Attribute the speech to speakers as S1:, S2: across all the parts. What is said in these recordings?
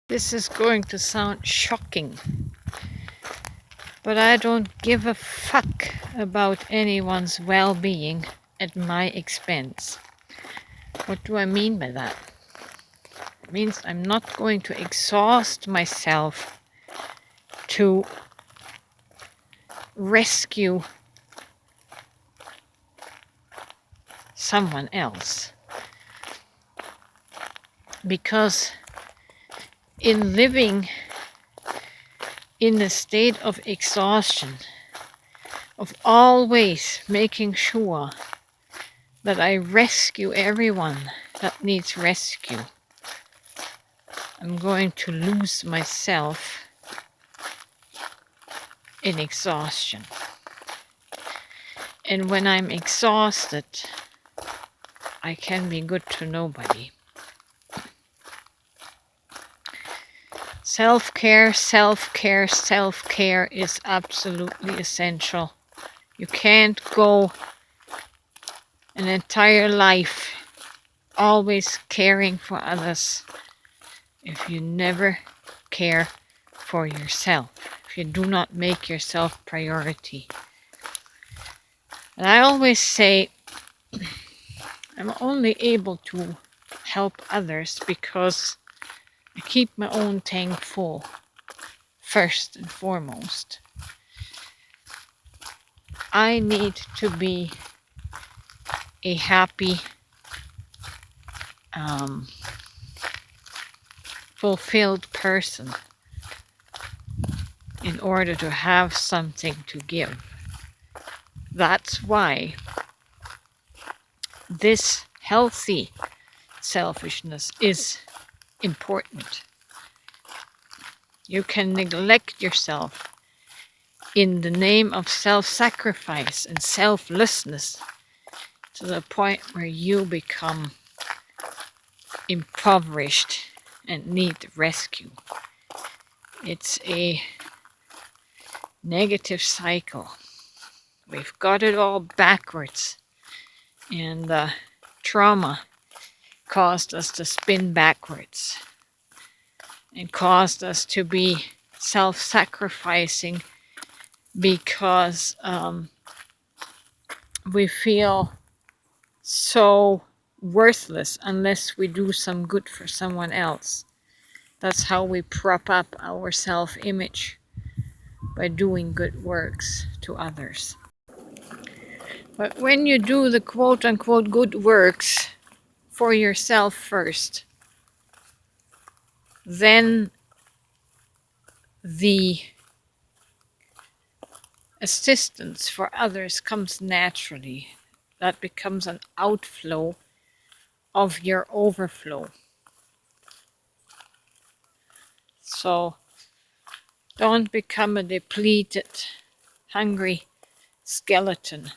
S1: This is going to sound shocking, but I don't give a fuck about anyone's well-being at my expense. What do I mean by that? It means I'm not going to exhaust myself to rescue someone else. Because in living in a state of exhaustion, of always making sure that I rescue everyone that needs rescue, I'm going to lose myself in exhaustion. And when I'm exhausted, I can be good to nobody. Self-care, self-care, self-care is absolutely essential. You can't go an entire life always caring for others if you never care for yourself, if you do not make yourself priority. And I always say I'm only able to help others because I keep my own tank full first and foremost. I need to be a happy, fulfilled person in order to have something to give. That's why this healthy selfishness is important. You can neglect yourself in the name of self-sacrifice and selflessness to the point where you become impoverished and need rescue. It's a negative cycle. We've got it all backwards, and trauma caused us to spin backwards and caused us to be self-sacrificing because we feel so worthless unless we do some good for someone else. That's how we prop up our self-image, by doing good works to others. But when you do the quote-unquote good works for yourself first, then the assistance for others comes naturally. That becomes an outflow of your overflow. So don't become a depleted, hungry skeleton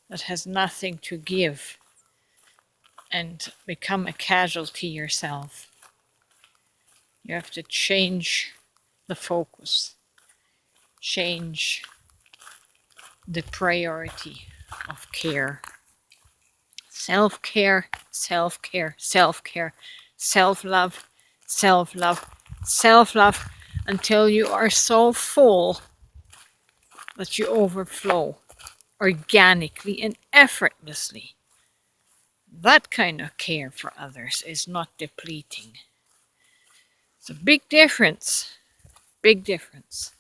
S1: that has nothing to give and become a casualty yourself. You have to change the focus, change the priority of care. Self-care, self-care, self-care, self-love, self-love, self-love, until you are so full that you overflow organically and effortlessly. That kind of care for others is not depleting. It's a big difference. Big difference.